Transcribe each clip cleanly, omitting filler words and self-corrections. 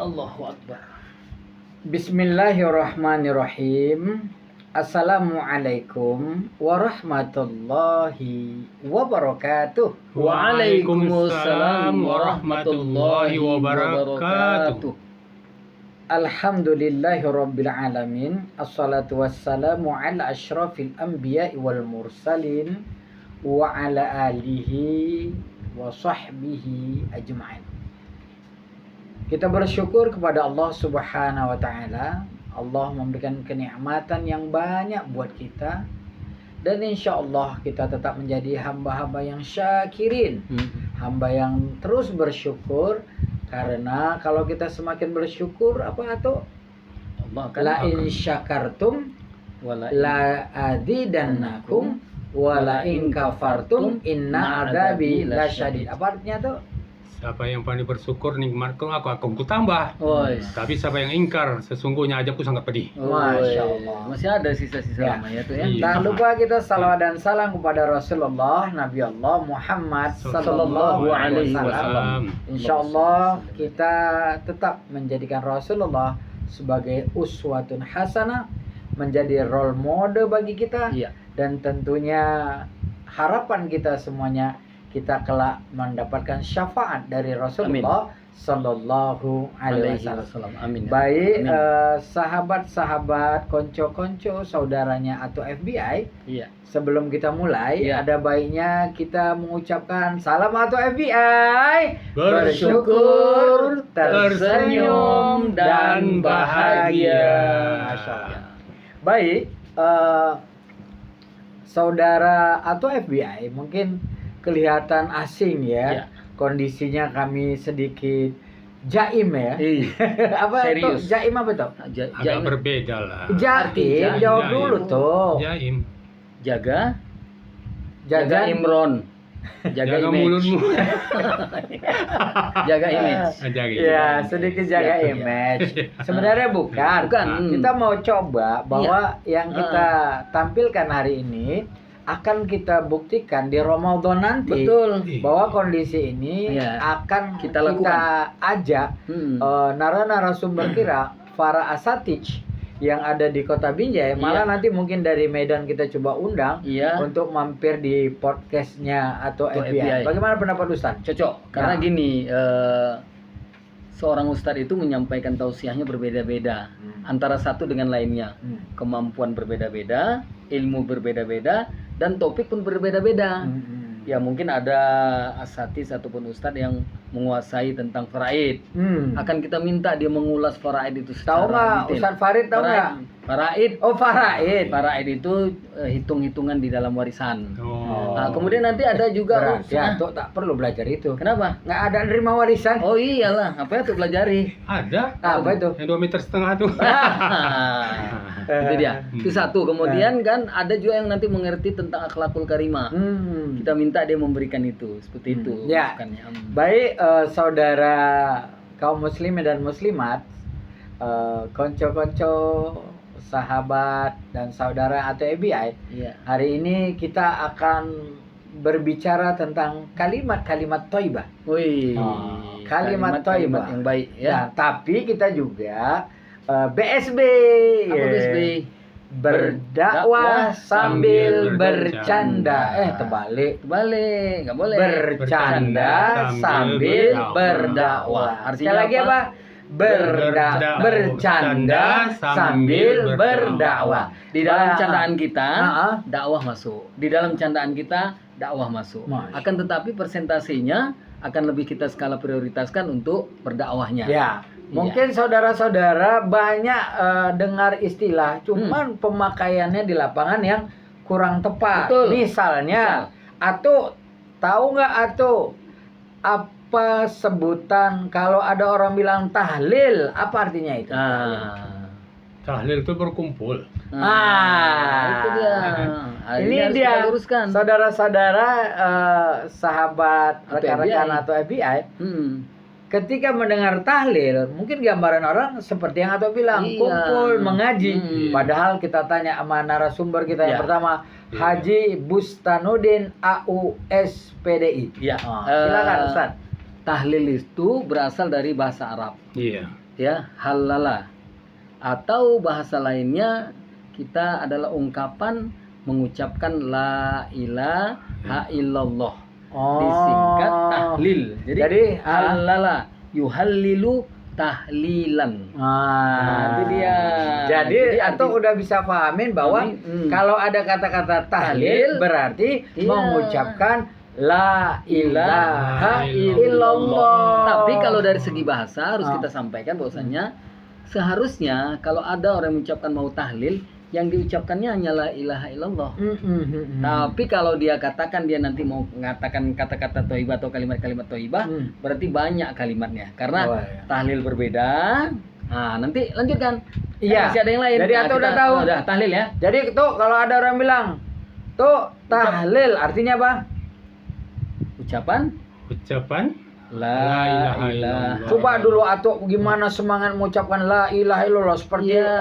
Allahu Akbar. Bismillahirrahmanirrahim. Assalamualaikum warahmatullahi wabarakatuh. Waalaikumsalam warahmatullahi wabarakatuh. Alhamdulillahirabbil alamin. Assalatu wassalamu ala asyrafil anbiya'i wal mursalin wa ala alihi wa sahbihi ajma'in. Kita bersyukur kepada Allah Subhanahu wa taala. Allah memberikan kenikmatan yang banyak buat kita, dan insya Allah kita tetap menjadi hamba-hamba yang syakirin, hamba yang terus bersyukur. Karena kalau kita semakin bersyukur, apa itu? La in syakartum la azidannakum wa la in kafartum inna adzabi lasyadid. Apa artinya tuh? Siapa yang pandai bersyukur nikmatku aku tambah. Tapi siapa yang ingkar sesungguhnya ajaku sangat pedih. Masya Allah. Masih ada sisa-sisa lama ya tuh ya. Iya. Tak lupa kita salawat dan salam kepada Rasulullah Nabi Allah Muhammad sallallahu alaihi wasallam. Insyaallah kita tetap menjadikan Rasulullah sebagai uswatun hasanah, menjadi role model bagi kita. Iya. Dan tentunya harapan kita semuanya kita kelak mendapatkan syafaat dari Rasulullah sallallahu alaihi wasallam. Amin. Baik, sahabat-sahabat, konco-konco, saudaranya atau FBI. Iya. Sebelum kita mulai, Iya. ada baiknya kita mengucapkan salam atau FBI. Bersyukur, tersenyum, dan bahagia. Masya Allah. Baik, saudara atau FBI mungkin kelihatan asing ya. Iya. Kondisinya kami sedikit jaim ya. Apa itu? Serius. Jaim apa tuh? Agak berbeda lah. Jaim, jawab dulu tuh. Jaim. Jaga Jaga Imron. Jaga image. mulutmu. Jaga image. Jaga Ya, image. sedikit jaga Siap, image. Sebenarnya bukan. Bukan. Kita mau coba bahwa yang kita tampilkan hari ini akan kita buktikan di Ramadan nanti. Betul. Bahwa kondisi ini Iya. akan Kita kita lakukan. ajak narasumber kita, para asatij yang ada di Kota Binjai, malah nanti mungkin dari Medan kita coba undang Iya. untuk mampir di podcastnya atau Atau FBI. FBI. Bagaimana pendapat Ustaz? Cocok. Karena gini, seorang ustadz itu menyampaikan tausiahnya berbeda-beda antara satu dengan lainnya. Kemampuan berbeda-beda, ilmu berbeda-beda, dan topik pun berbeda-beda. Ya mungkin ada asatidz ataupun ustadz yang menguasai tentang faraid. Akan kita minta dia mengulas faraid itu Tahu nggak secara detail. Ustaz Farid, tahu nggak? Faraid. Oh, faraid. Faraid itu hitung-hitungan di dalam warisan. Oh. Nah, kemudian nanti ada juga Berarti Atuk tak perlu belajar itu. Kenapa? Nggak ada nerima warisan. Oh iyalah, apa ya tuh pelajari? Ada. Apa itu? Yang 2,5 meter tuh. Itu dia. Itu satu. Kemudian kan ada juga yang nanti mengerti tentang akhlakul karimah. Kita minta dia memberikan itu, seperti itu. Ya. masukannya. Baik, saudara kaum muslimin dan muslimat, konco-konco, sahabat dan saudara atau FBI. Iya. Hari ini kita akan berbicara tentang kalimat-kalimat thayyibah. Wih. Kalimat thayyibah yang baik ya. Ya, tapi kita juga BSB. Apa Ya. BSB? Berdakwah sambil bercanda. Terbalik. Balik, nggak boleh. Bercanda sambil berdakwah. Artinya Sekali lagi apa? Bercanda sambil berdakwah. Di dalam candaan kita, Heeh. dakwah masuk. Di dalam candaan kita, dakwah masuk. Masya. Akan tetapi persentasenya akan lebih kita skala prioritaskan untuk berdakwahnya. Ya, mungkin saudara-saudara banyak dengar istilah, cuman pemakaiannya di lapangan yang kurang tepat. Betul. Misalnya, atau tahu nggak atau apa sebutan kalau ada orang bilang tahlil, apa artinya itu? Tahlil itu berkumpul. Itu dia. Ini harus dia, kita luruskan. saudara-saudara, sahabat, Atau rekan-rekan FBI. atau FBI. Ketika mendengar tahlil, mungkin gambaran orang seperti yang Ato bilang, Iya. kumpul mengaji. Padahal kita tanya sama narasumber kita yang Iya. pertama, Haji Bustanuddin AUS PDI. Iya. Silakan Ustaz. Tahlil itu berasal dari bahasa Arab. Iya. ya, halala. Atau bahasa lainnya kita adalah ungkapan mengucapkan la ilaha illallah. Disingkat tahlil. Jadi halala yuhallilu tahlilan. Nah, itu dia. Jadi arti- atau udah bisa pahamin bahwa kalau ada kata-kata tahlil berarti Iya. mengucapkan la ilaha illallah. illallah. Tapi kalau dari segi bahasa harus kita sampaikan bahwasanya seharusnya kalau ada orang yang mengucapkan mau tahlil, yang diucapkannya hanya la ilaha illallah. Tapi kalau dia katakan dia nanti mau mengatakan kata-kata thayyibah atau kalimat-kalimat thayyibah, berarti banyak kalimatnya. Karena tahlil berbeda. Nah, nanti lanjutkan. Iya. Masih ada yang lain. Jadi atau udah tahu. Udah tahlil ya. Jadi tuh kalau ada orang bilang tuh tahlil artinya apa? Ucapan La la ilaha ilaha. illallah. Coba dulu atau gimana semangat mengucapkan la ilaha illallah seperti Iya.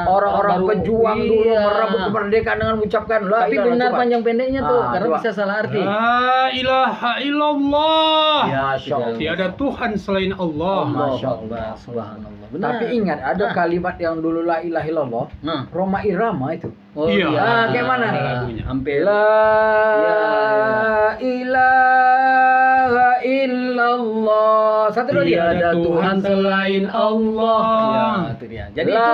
orang-orang Baru- pejuang dulu iya. merebut kemerdekaan dengan mengucapkan la Tapi ilaha benar coba. panjang pendeknya tuh, karena coba. bisa salah arti. La ilaha illallah. Ya, Masya Allah. Tiada Tuhan selain Allah. Masya Allah, Allah. subhanallah. Benar. Tapi ingat ada kalimat yang dulu la ilaha illallah, Nah, Roma Irama itu. oh Iya. Kayak mana? Ada lagunya. Hampir. La Ya. ilaha illallah. Satu dulu dia. Tiada Tuhan selain Allah. Ya, itu dia. Jadi la itu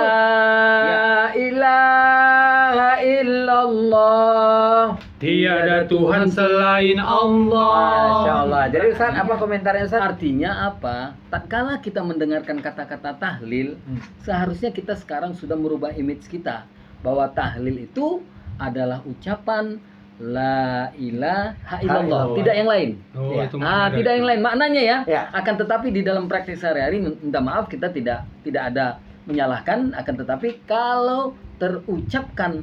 ilaha illallah. Tiada Tuhan selain Allah. Masya Allah. Jadi Ustaz, apa komentarnya Ustaz? artinya apa? Tak kala kita mendengarkan kata-kata tahlil, seharusnya kita sekarang sudah merubah image kita bahwa tahlil itu adalah ucapan la ilaha illallah, illallah. tidak yang lain. Oh, Iya. itu makna Tidak dari- yang lain maknanya ya. Ya. Akan tetapi di dalam praktik sehari-hari minta maaf kita tidak ada menyalahkan, akan tetapi kalau terucapkan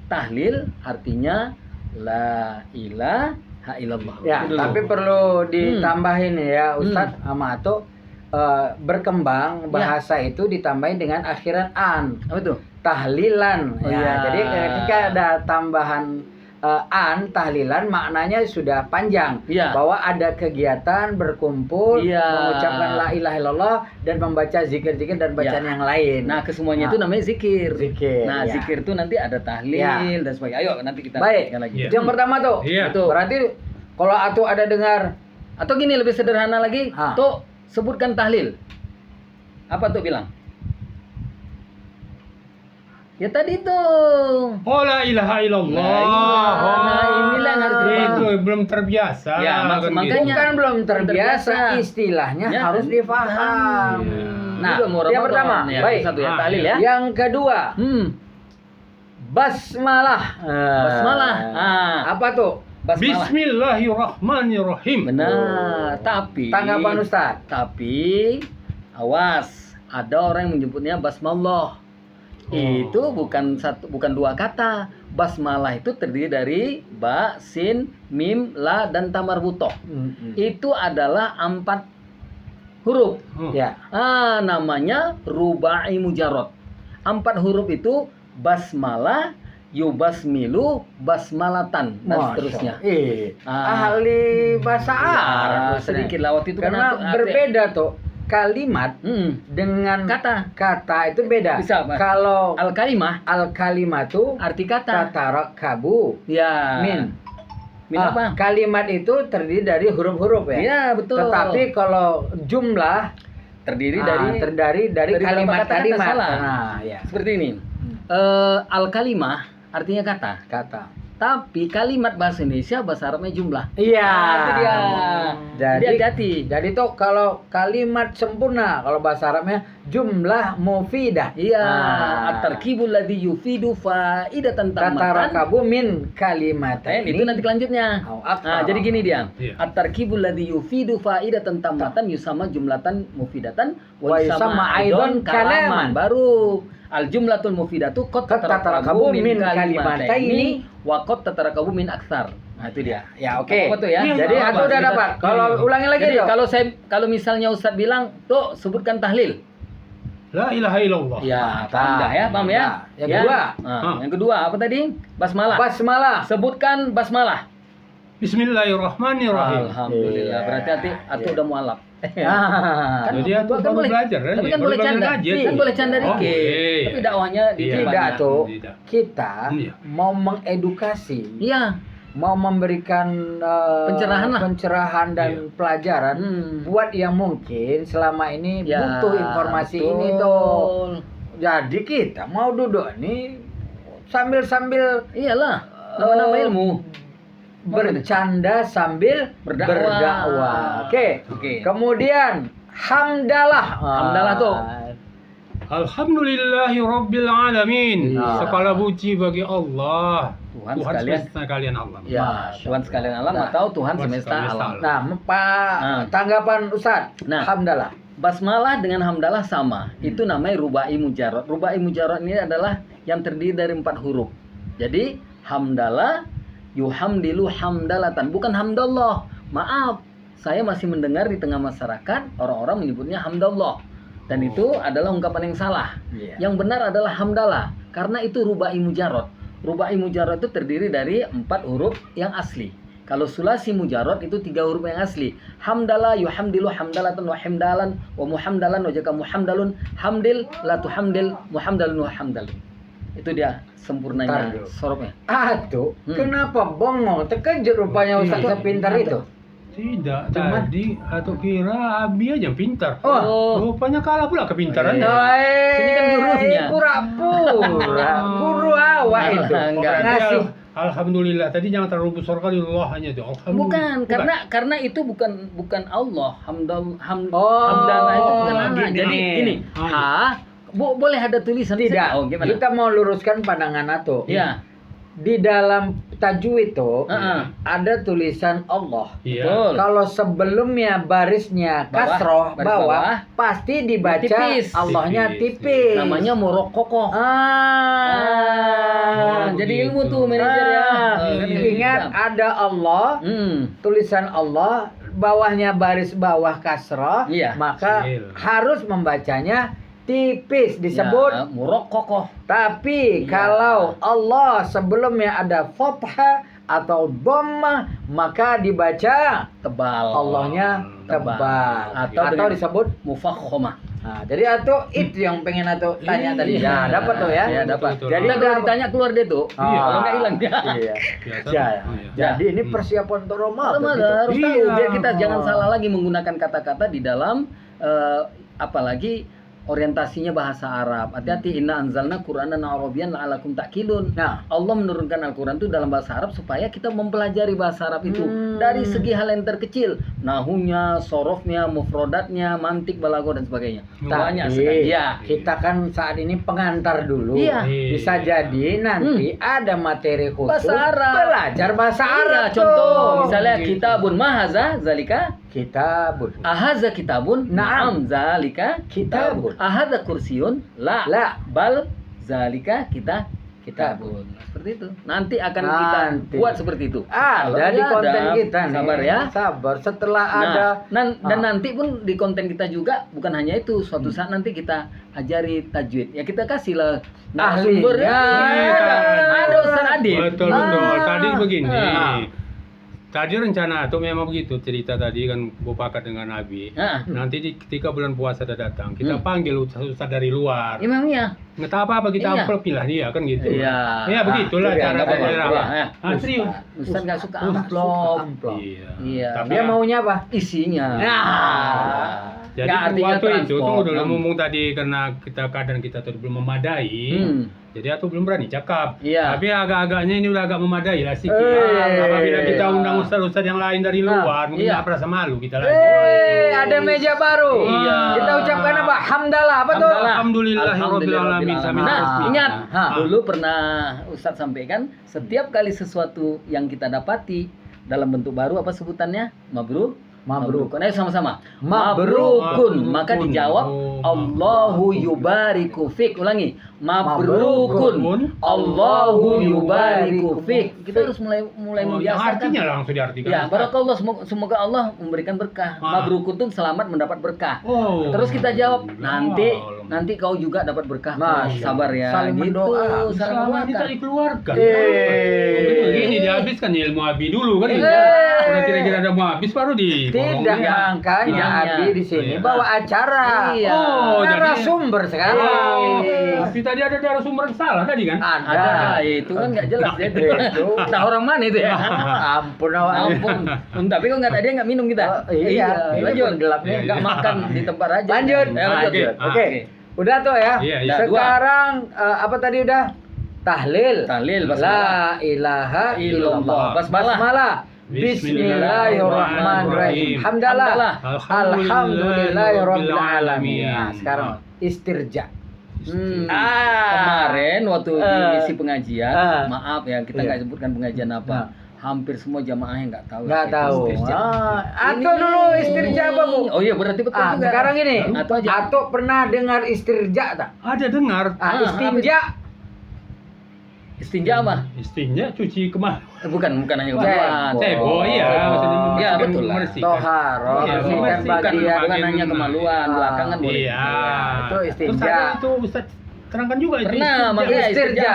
tahlil artinya la ilaha illallah. Ya, Itu dulu. tapi perlu ditambahin ya Ustaz sama Ato, berkembang bahasa itu ditambahin dengan akhiran an, apa tuh? tahlilan. Oh, Ya, iya. jadi ketika ada tambahan an tahlilan maknanya sudah panjang, Iya. bahwa ada kegiatan berkumpul Iya. mengucapkan la ilaha illallah dan membaca zikir-zikir dan bacaan Ya. yang lain. Nah, kesemuanya itu namanya zikir. Zikir, Nah, ya. zikir itu nanti ada tahlil Ya. dan sebagainya. Ayo nanti kita Baik. lanjutkan lagi. Iya. Itu yang pertama tuh. Iya. Itu. Berarti kalau Ato ada dengar Atau gini lebih sederhana lagi, tuh sebutkan tahlil. Apa tuh bilang? Ya tadi tuh. Oh, la ilaha illallah. Nah, inilah yang harus dipahami. Itu belum terbiasa. Ya, kan makanya- gitu. bukan belum terbiasa, terbiasa. istilahnya Ya. harus difaham. Iya. Nah, Itu mau yang Ramadan. pertama, Ya, baik. satu ya Ah, tahlil iya. ya. Yang kedua, basmalah. Basmalah. Apa tuh? Basmalah. Bismillahirrahmanirrahim. Benar, tapi Tanggapan Ustaz. Tapi awas, ada orang yang menyebutnya basmallah. Itu bukan dua kata. Basmalah itu terdiri dari ba, sin, mim, la dan ta marbutoh. Itu adalah 4 huruf. Oh. Ya. Namanya rubai mujarrad. 4 huruf itu basmalah, yubasmilu, basmalatan dan Masya seterusnya. Allah. Ahli bahasa Arab. Ya, sedikit lah waktu itu Karena berbeda tuh kalimat dengan kata itu beda. Bisa, Pak. Kalau al-kalimah al-kalimatu arti kata. tatarakabu Ya. min. Min apa? Kalimat itu terdiri dari huruf-huruf ya. Iya, betul. Tetapi kalau jumlah terdiri dari dari beberapa kata-kata kalimat-kalimat. salah. Nah, ya. Seperti ini. Al-kalimah artinya kata. Kata. Tapi kalimat bahasa Indonesia bahasa Arabnya jumlah. Iya. Itu dia. Jadi hati-hati. Jadi tuh kalau kalimat sempurna, kalau bahasa Arabnya jumlah mufidah. Iya, at-tarkibul ladzi yufidu faidatan tammatan. Tatarakabu min kalimatain. Itu nanti kelanjutnya. Jadi gini dia. Iya. At-tarkibul ladzi yufidu faidatan tammatan yusama jumlatan mufidatan Wa yusama aidon kalaman. Baru al-jumlatul mufidatu qad tatarakabu min kalimataini wa qad tatarakabu min aktsar. Nah, itu dia. Ya, oke. Apa tuh ya? Jadi Iya, aku udah Mas. dapat. Kalau ulangi lagi Jadi dong. kalau misalnya Ustadz bilang, "Tuh, sebutkan tahlil." La ilaha illallah. Ya, paham dah ya, paham ya? Yang kedua. Yang kedua apa tadi? Basmalah. Basmalah. Sebutkan basmalah. Bismillahirrahmanirrahim. Alhamdulillah. Berarti atu udah mualaf. Ah. Jadi atu kan baru boleh- belajar kan? Tapi kan Baru boleh belajar canda. ngaji, Kan tuh. boleh canda Oh, dikit. boleh. Tapi dakwahnya Iya. dikit Tidak banyak. tuh, Tidak. kita Iya. mau mengedukasi, Iya. mau memberikan Pencerahan lah. pencerahan dan Iya. pelajaran Hmm. buat yang mungkin selama ini Ya, butuh informasi betul. ini tuh. Jadi kita mau duduk nih sambil Iyalah. Nama-nama ilmu. bercanda sambil Berdakwah. berdakwah. Oke. Oke. Kemudian hamdalah. Hamdalah tuh. Alhamdulillahi Rabbil Alamin. Iya. Segala puji bagi Allah. Tuhan Tuhan sekalian. semesta kalian alam. Ya, Masya Tuhan sekalian alam Nah, atau Tuhan Tuhan semesta semesta alam. alam. Nah, Pak, Nah. tanggapan Ustaz. Nah. Hamdalah. Basmalah dengan hamdalah sama. Itu namanya rubai mujarrad. Rubai mujarrad ini adalah yang terdiri dari 4 huruf. Jadi hamdalah, yuhamdilu hamdalatan, bukan hamdallah. Maaf, saya masih mendengar di tengah masyarakat orang-orang menyebutnya hamdallah. Dan itu adalah ungkapan yang salah. Iya. Yang benar adalah hamdalah karena itu rubai mujarrad. Rubai mujarrad itu terdiri dari 4 huruf yang asli. Kalau sulasi mujarrad itu 3 huruf yang asli. Hamdalah, yuhamdilu hamdalatan wa hamdalan wa muhamdalan wa jaka muhamdalun hamdil la tuhamdil muhamdalun wa hamdalun. Itu dia sempurnanya Ntar dulu. sorobnya. Atuh, Hmm. kenapa bongong? Terkejut rupanya Ustaz Iya. sepintar itu. Tidak, Cuman- tadi atau kira Abi aja yang pintar. Oh. Rupanya kalah pula kepintarannya. Sini kan gurunya. Pura-pura. Guru awak itu. Enggak. Ngasih. Alhamdulillah. Tadi jangan terlalu besar kali Allah hanya itu. Alhamdulillah. Bukan, karena itu bukan Allah. Hamdalah Oh, itu bukan Allah. gini. Jadi gini, boleh ada tulisan Tidak, Oh, gimana? kita mau luruskan pandangan Ato. Iya. Di dalam tajwid itu Heeh. ada tulisan Allah. Iya. Betul. Kalau sebelumnya barisnya Bawah, kasroh baris bawah, bawah. pasti dibaca Tipis. Allahnya Tipis. tipis. Namanya murokokoh. Ah, Oh, Jadi begitu. ilmu tuh manajer ya. Iya. Ingat ada Allah, tulisan Allah, bawahnya baris bawah kasroh, Iya. maka Kecil. harus membacanya tipis disebut. Ya, murokokoh. Tapi Iya. kalau Allah sebelumnya ada fathah atau dhammah, maka dibaca Tebal. Allahnya tebal Atau atau dengan- disebut. Mufakhomah. Nah, jadi Atu itu yang pengen Atu tanya tadi. Iya. Ya, dapat tuh ya. Iya, dapat. Betul, betul. Jadi kalau ditanya keluar dia tuh. Ah, Kalau nggak hilang dia. Iya. Biasa. Ya, Oh, iya. jadi ini persiapan untuk Ramadan. Ramadan gitu. harus tahu Iya. biar kita jangan salah lagi menggunakan kata-kata di dalam apalagi orientasinya bahasa Arab. Hati-hati, inna anzalna Qur'anan Arabiyyan la'alakum ta'qilun. Nah, Allah menurunkan Al-Quran itu dalam bahasa Arab supaya kita mempelajari bahasa Arab itu dari segi hal yang terkecil, nahunya, sorofnya, mufrodatnya, mantik, balago dan sebagainya. Banyak sekali. tapi Ya. kita kan saat ini pengantar dulu. Iya. Bisa jadi nanti ada materi khusus Bahasa Arab. belajar bahasa Arab. Iya, contoh tuh. misalnya Gitu. kitabun mahaza zalika Kitabun. ahaza kitabun Naam. zalika Kitabun. ahaza kursiun la La. bal zalika kitabun. Seperti itu. Nanti akan kita Nanti. buat seperti itu. Ada Kalau di tidak konten ada, kita nih. Sabar ya. Sabar. Setelah Nah, ada dan nanti pun di konten kita juga bukan hanya itu. Suatu saat nanti kita ajari tajwid. Ya kita kasih lah narasumber. Ahlinya. Ada Ustaz Adib. Betul betul. Tadi begini. Ah. Tadi rencana tuh memang begitu cerita tadi kan Bupakat dengan Abi. Nah, Nanti ketika bulan puasa sudah datang, kita Hmm. panggil ustaz dari luar. imamnya. Nggak tahu apa kita Iya. amplop lah dia kan gitu. Iya. Ya begitulah itu dia, cara nggak apa-apa. daerah. Ya. Ah, serius. Ustaz nggak suka Nggak amplop. suka amplop. Iya. Iya. Tapi Dia maunya apa? Isinya. Nah. jadi Nggak artinya waktu itu tuh transport. udah ngomong tadi karena keadaan kita tuh belum memadai. Hmm. Jadi aku belum berani cakap. Iya. Tapi agak-agaknya ini udah agak memadai lah sedikit. Eh. Apabila kita undang ustaz-ustaz yang lain dari luar, mungkin iya. nggak merasa malu kita lagi. Ada meja baru. Iya. Kita ucapkan apa? Hamdalah. Apa tuh? Hamdalah. Alhamdulillahirabbil alamin. Sambil Nah, tasbih. ingat Hah. dulu pernah Ustadz sampaikan setiap kali sesuatu yang kita dapati dalam bentuk baru apa sebutannya? Mabruk. Mabruk. Ayo sama-sama. Mabrukun. Maka Mabrukun. dijawab Oh, Allahu yubariku fik. Ulangi. Mabrukun. Mabrukun. Allahu yubariku fik. Kita harus mulai Oh, yang membiasakan. artinya langsung diartikan. Ya, barakallah, semoga Allah memberikan berkah. Ah. Mabrukun itu selamat mendapat berkah. Oh. Terus kita jawab, nanti Allah. nanti kau juga dapat berkah. Masya Sabar ya. Saling mendoa. saling Selama kita mendoakan. dikeluarkan. Eh. Ini dihabiskan ilmu Abi dulu kan. Udah kira-kira ada mau habis baru di Tidak, makanya Iya. Abi di sini Iya. bawa acara. Iya. Oh, jadi- Narasumber sekarang. Oh, tapi tadi ada narasumber yang salah tadi kan? Ada, itu kan nggak jelas ya. Itu. Nah, orang mana itu ya? Ampun awak. Ampun. Tapi kok nggak tadi nggak minum kita? Oh, iya. Ini Lanjut. pun gelapnya. Iya, Nggak makan di tempat aja. Lanjut. Lanjut. Oke. Oke. Udah tuh ya. Iya, iya. Sekarang apa tadi udah? Tahlil. Tahlil, La basmalah. ilaha illallah. Illallah. Basmalah. Basmalah. Bismillahirrahmanirrahim. Hamdalah. Alhamdulillahirabbil alamin. Nah, sekarang istirja. Kemarin waktu diisi pengajian, Ah. maaf ya kita Iya. nggak sebutkan pengajian apa. Hampir semua jamaahnya nggak tahu. Nggak itu tahu. istirja. Atau dulu istirja apa, Bu? Oh iya berarti betul juga. Sekarang ini. Atau aja. Atau pernah dengar istirja tak? Ada dengar. Istinja. Istinja apa? Istinja cuci kemana? Bukan hanya kemaluan. Cebok, iya. Maksudnya Iya, betul lah. membersihkan. Toharo, Iya, bersihkan membersihkan bagian. bukan hanya kemaluan, belakangan boleh. Iya. Itu istinja. Terus ada itu Ustaz terangkan juga itu. Pernah, istinja. makanya Istirja.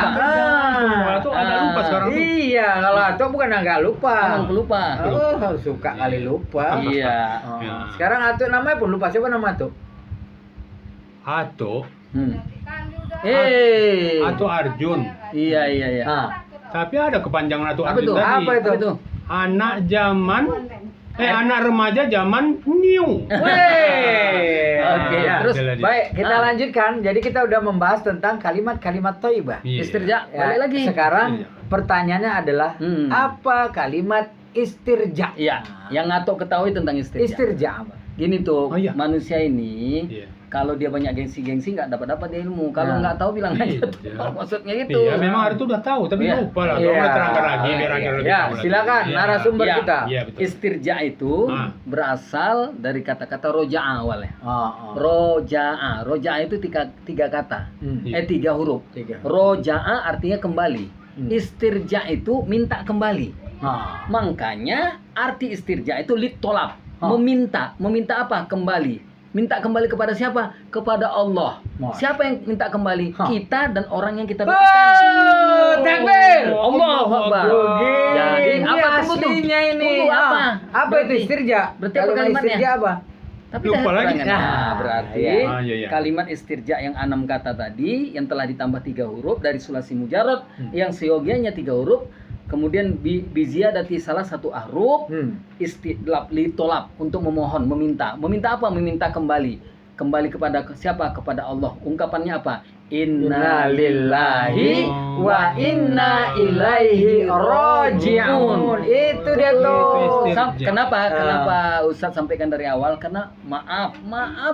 Itu ada lupa sekarang tuh. Iya, kalau atau bukan agak lupa. Jangan pelupa. Oh, suka kali lupa. Iya. Oh. Ya. Sekarang Atu namanya pun lupa. Siapa nama Atu? Atau Atu Arjun. Iya. Ah. Tapi ada kepanjangan Atau Apa Arjun tuh? tadi. Apa itu? Apa itu? Anak zaman anak remaja zaman new. Weh. Oke, Ya. terus Baik, kita Ah. lanjutkan. Jadi kita udah membahas tentang kalimat-kalimat thayyibah. Iya. Istirja, Ya, balik lagi. Sekarang Iya. pertanyaannya adalah apa kalimat istirja? Iya, yang Atok ketahui tentang istirja. Istirja apa? Gini tuh, Oh, iya. manusia ini Iya. kalau dia banyak gengsi-gengsi nggak dapat dia ilmu. Kalau Nah. nggak tahu bilang aja Iya. tuh. Maksudnya gitu. Iya, memang hari itu udah tahu, tapi Iya. lupa lah. Iya. Kamu terangkan lagi biar agar lebih Ya, tahu lagi. silakan Iya. narasumber Iya. kita. Iya, betul. Istirja itu berasal dari kata-kata roja'a awalnya. Oh. Roja'a itu tiga kata. Hmm. 3 huruf. 3. Roja'a artinya kembali. Hmm. Istirja itu minta kembali. Ah. Makanya arti istirja itu litolab, Oh. meminta. Meminta apa? Kembali. Minta kembali kepada siapa? Kepada Allah. Masya. Siapa yang minta kembali? Hah. Kita dan orang yang kita Oh, doakan. takbir. Allahu Akbar. Jadi Ini apa tunggu tuh? aslinya ini? Tunggu, apa? Apa itu Berarti- istirja? berarti apa Kalimat kalimatnya? istirja apa? Tapi Lupa dah lagi. keterangan. Nah, Berarti iya. Iya. kalimat istirja yang 6 kata tadi yang telah ditambah 3 huruf dari sulasi mujarad yang seyogianya 3 huruf, kemudian biziyadati salah satu ahruf, istidlab litolab untuk memohon, meminta. Meminta apa? Meminta kembali. Kembali kepada siapa? Kepada Allah. Ungkapannya apa? Inna lillahi wa inna ilaihi raji'un. Itu dia tuh. Itu Kenapa? istirja. Kenapa Ustadz sampaikan dari awal? Karena maaf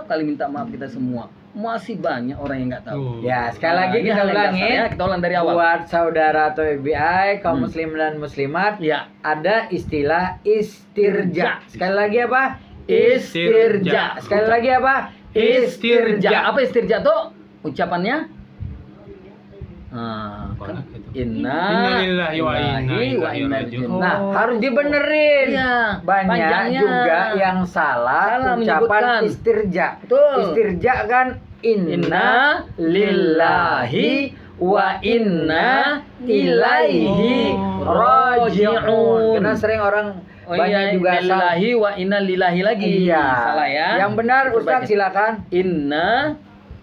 kali minta maaf kita semua. Masih banyak orang yang nggak tahu. Tuh. Ya, sekali lagi Ini kita hal yang dasar ulangi. ya, kita ulang dari awal. Buat saudara atau FBI, kaum Hmm. muslim dan muslimat, Ya, ada istilah istirja. Sekali lagi apa? Istirja. Sekali lagi apa? istirja. Apa istirja tuh? Ucapannya? Nah, kan Inna lillahi wa inna ilaihi raji'un. Nah, harus dibenerin. Iya, Banyak panjangnya. juga yang salah, Salah ucapan menyebutkan. istirja. Betul. Istirja kan inna lillahi wa inna ilaihi raji'un. Karena sering orang Oh banyak iya, juga salah. lillahi wa inna lillahi lagi. Iya. Salah ya. Yang benar Ustaz Perbaiki. silakan. Inna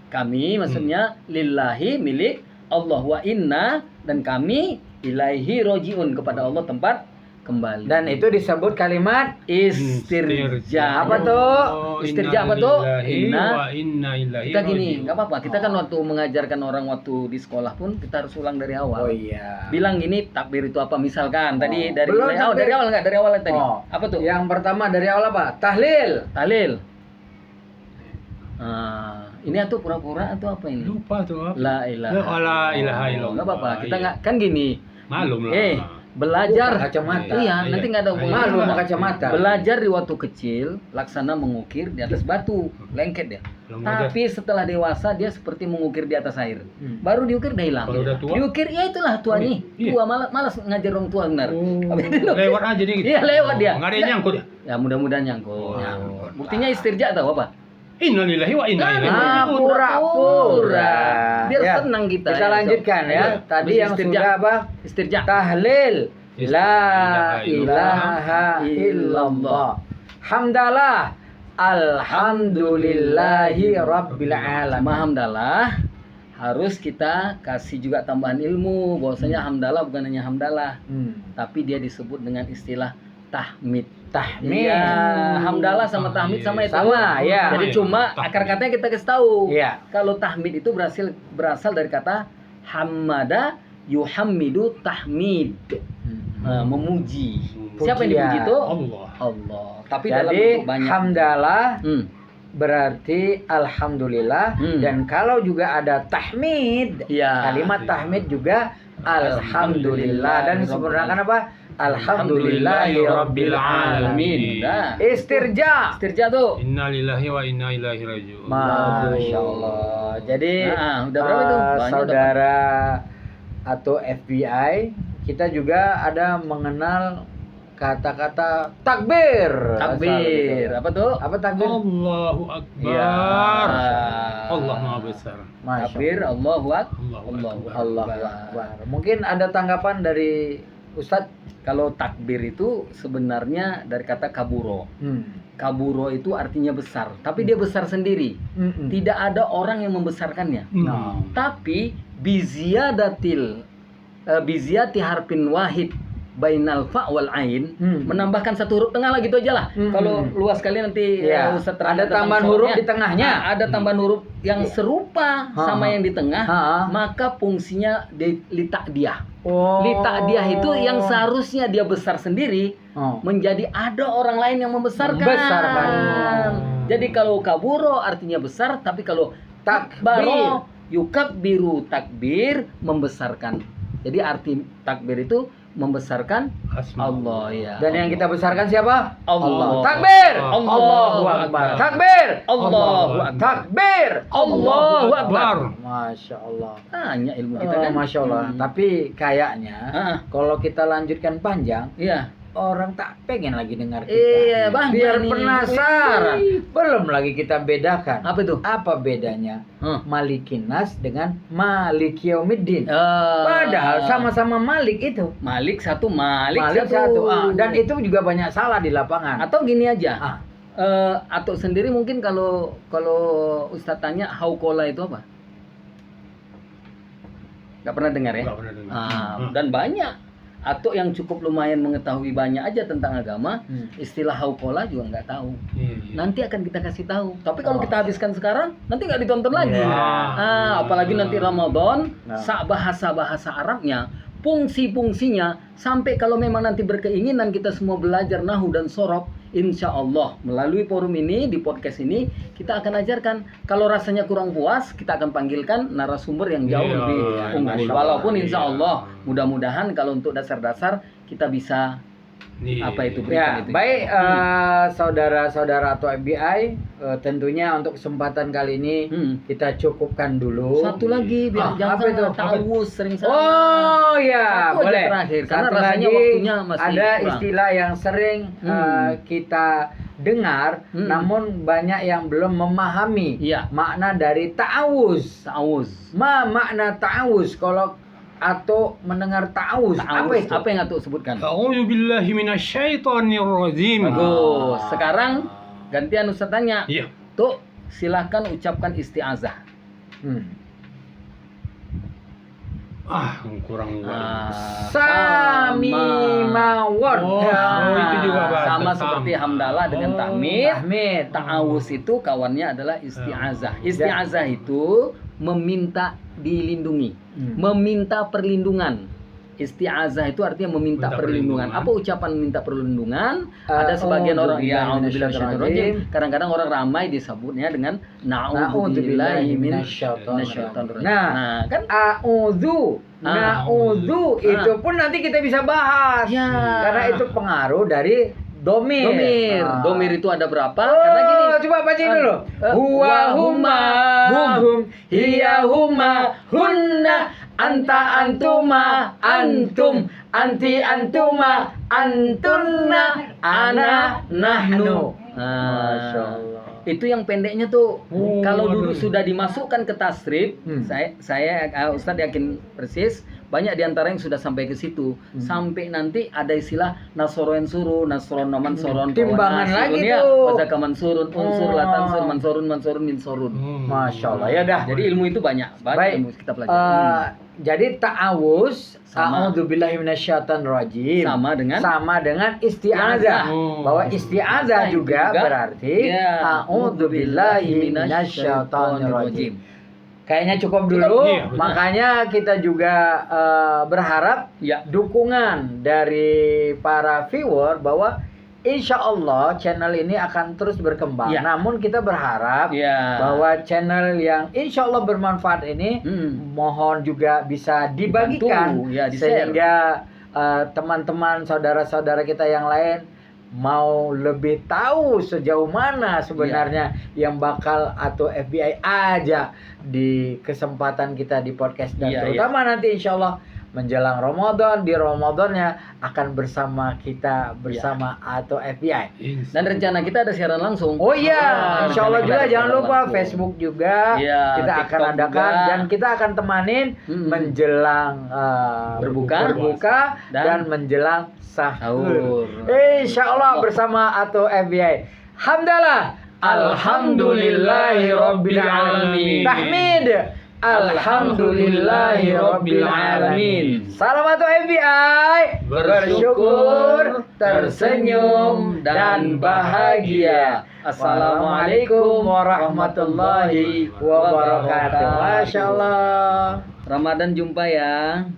kami maksudnya lillahi milik Allah wa inna dan kami ilaihi rojiun kepada Allah tempat kembali. Dan itu disebut kalimat istirja. Apa tuh? Istirja apa tuh? Inna inna ilaihi Kita gini, raji'un. nggak apa-apa. Kita kan waktu mengajarkan orang waktu di sekolah pun kita harus ulang dari awal. Oh iya. Bilang gini takbir itu apa? Misalkan tadi Oh. dari Belum takbir. dari awal nggak? Dari awal tadi. Oh. Apa tuh? Yang pertama dari awal apa? Tahlil. Tahlil. Ini atau pura-pura atau apa ini? Lupa tuh apa? La ilaha. La ilaha illallah. Nggak apa-apa. Kita Iya. nggak kan gini. Malum lah. Belajar. Bukan kacamata. Iya, Iya. nanti nggak ada hubungan. Malu sama sama kacamata. Belajar di waktu kecil, laksana mengukir di atas batu, lengket dia. Belum belajar. Tapi setelah dewasa dia seperti mengukir di atas air. Hmm. Baru diukir udah hilang. Kalau udah tua? Diukir ya itulah tua nih. Iya. Tua malas ngajar orang tua benar. Habis diukir. Lewat aja nih. Iya, lewat dia. Nggak ada yang nyangkut ya? Ya mudah-mudahan nyangkut. Oh. Buktinya istirja atau apa? innalillahi wa inna ilaihi raji'un. Pura-pura. Biar Ya, senang kita. Kita ya, lanjutkan Sob. ya. Ayo. Tadi Habis yang istirja. sudah apa? Istirja. Tahlil. La ilaha ilaha illallah. Hamdalah. Alhamdulillahi rabbil alamin. Cuma hamdalah harus kita kasih juga tambahan ilmu bahwasanya hamdalah bukan hanya hamdalah, tapi dia disebut dengan istilah tahmid. Tahmid. Iya, hamdalah sama tahmid sama itu. Sama, ya. Jadi cuma akar katanya kita kasih tahu. Iya. Kalau tahmid itu berasal dari kata hamada yuhammidu tahmid. Memuji. Siapa yang dipuji itu? Allah. Tapi dalam Jadi bentuk banyak. hamdalah Hmm. berarti alhamdulillah, dan kalau juga ada tahmid, Ya. kalimat tahmid juga alhamdulillah, dan disempurnakan apa? Alhamdulillahi rabbil alamin. Nah, Istirja. istirja tuh. Innalillahi wa inna ilaihi raji'un. Masya Allah. Jadi Nah, udah berapa itu? Banyak saudara atau FBI, kita juga ada mengenal kata-kata takbir. Takbir. Apa tuh? Apa takbir? Allahu Akbar. Ya. Allah Maha Besar. Masya Takbir Allahu Akbar. Allahu Akbar. Allahu Akbar. Mungkin ada tanggapan dari Ustadz? Kalau takbir itu sebenarnya dari kata kaburo. Kaburo itu artinya besar, tapi dia besar sendiri. Tidak ada orang yang membesarkannya. Nah. Tapi biziyati harfin wahid bainal fa wal ain, menambahkan satu huruf tengah lah gitu aja lah. Kalau luas sekali nanti Ya, Ustaz ada tentang tambahan huruf soalnya. di tengahnya. Nah, ada tambahan huruf yang serupa sama yang di tengah, maka fungsinya litak dia. Litak dia itu yang seharusnya dia besar sendiri menjadi ada orang lain yang membesarkan. Membesarkan. Jadi kalau kaburo artinya besar, tapi kalau takbaro yukabbiru, takbir membesarkan. Jadi arti takbir itu membesarkan Allah, ya. Dan yang kita besarkan siapa? Allah. Takbir. Allahu Akbar. Takbir. Allahu Akbar. Takbir. Allahu Akbar. Masya Allah. Hanya ilmu kita kan. Masya Allah. Tapi kayaknya kalau kita lanjutkan panjang, Iya. orang tak pengen lagi dengar kita. Iya, Bang. Biar Bang, penasaran. Belum lagi kita bedakan. Apa itu? Apa bedanya Malikin Nas dengan Malik Yaumiddin? Padahal sama-sama Malik itu. Malik satu, Malik satu. Dan itu juga banyak salah di lapangan. Atau gini aja. Atau sendiri mungkin kalau Ustadz tanya haukola itu apa? Gak pernah dengar ya? Nggak pernah dengar. Dan banyak. Atau yang cukup lumayan mengetahui banyak aja tentang agama, istilah haukola juga nggak tahu. Nanti akan kita kasih tahu. Tapi kalau kita habiskan sekarang, nanti nggak ditonton lagi. Apalagi nanti Ramadan, bahasa Arabnya, fungsi-fungsinya, sampai kalau memang nanti berkeinginan kita semua belajar nahu dan sorob, insya Allah melalui forum ini, di podcast ini, kita akan ajarkan. Kalau rasanya kurang puas, kita akan panggilkan narasumber yang jauh lebih unggul. Walaupun insya Allah, mudah-mudahan kalau untuk dasar-dasar kita bisa apa itu berikan itu. Baik, saudara-saudara atau FBI, tentunya untuk kesempatan kali ini kita cukupkan dulu. Satu lagi biar jangan ta'awuz sering salah. Oh ya, satu boleh. Aja terakhir, karena Satu rasanya lagi, waktunya masih ada kurang. istilah yang sering kita dengar, namun banyak yang belum memahami makna dari ta'awuz. Makna ta'awuz kalau atau mendengar ta'awuz. Apa itu? Apa yang Atuk sebutkan? A'udzu billahi minasyaitonir rajim. Bagus. Sekarang gantian Ustaz tanya. Iya. Tuh, silahkan ucapkan isti'azah. Kurang. Sami mawon. Itu juga bahasa sama seperti hamdalah dengan tahmid. Tahmid. Ta'awuz itu kawannya adalah isti'azah. Isti'azah itu meminta dilindungi, meminta perlindungan. Isti'azah itu artinya meminta perlindungan. Apa ucapan minta perlindungan? Ada sebagian orang kadang-kadang orang ramai disebutnya dengan na'udzubillahi minasyaitonir rajim. Nah, kan a'udzu, na'udzu itu pun nanti kita bisa bahas. Karena itu pengaruh dari domir. Domir itu ada berapa? Karena gini. Coba baca dulu. Huwa huma hum hiya huma hunna anta antuma antum anti antuma antunna ana nahnu. Masya Allah. Itu yang pendeknya tuh. Oh, Kalau dulu aduh. sudah dimasukkan ke tasrif, saya Ustadz yakin persis banyak diantara yang sudah sampai ke situ. Sampai nanti ada istilah nasoroen suru, nasron noman soron, Timbangan lagi ya, tuh. wazaka mansurun, unsur latansur, mansurun min sorun. Masya Allah, ya dah. Jadi ilmu itu banyak Baik. ilmu kita pelajari. Jadi ta'awuz, Sama. a'udzubillahi minasyaitonirrajim. Sama dengan isti'adzah. Oh. Bahwa isti'adzah juga berarti ya, a'udzubillahi minasyaitonirrajim. Kayaknya cukup dulu, Iya, benar. makanya kita juga berharap Ya. dukungan dari para viewer bahwa insya Allah channel ini akan terus berkembang. Ya. Namun kita berharap Ya. bahwa channel yang insya Allah bermanfaat ini mohon juga bisa dibagikan Dibantu, ya, di-share. sehingga teman-teman saudara-saudara kita yang lain mau lebih tahu sejauh mana sebenarnya yang bakal atau FBI aja di kesempatan kita di podcast dan Iya, terutama nanti insya Allah menjelang Ramadan, di Ramadannya akan bersama kita bersama atau FBI. Dan rencana kita ada siaran langsung. Oh iya, insya Allah rencana juga kita ada jangan siaran lupa langsung. Facebook juga Iya, kita akan TikTok adakan juga. dan kita akan temanin menjelang Berbuka. dan menjelang sahur. Sahur. Insya Allah bersama atau FBI. Hamdalah. Alhamdulillahi Rabbil Alamin. Tahmid. Alhamdulillahi Rabbil Alamin. Salam atau FBI. Bersyukur, tersenyum, dan bahagia. Assalamualaikum warahmatullahi wabarakatuh. Masya Allah. Ramadan jumpa ya.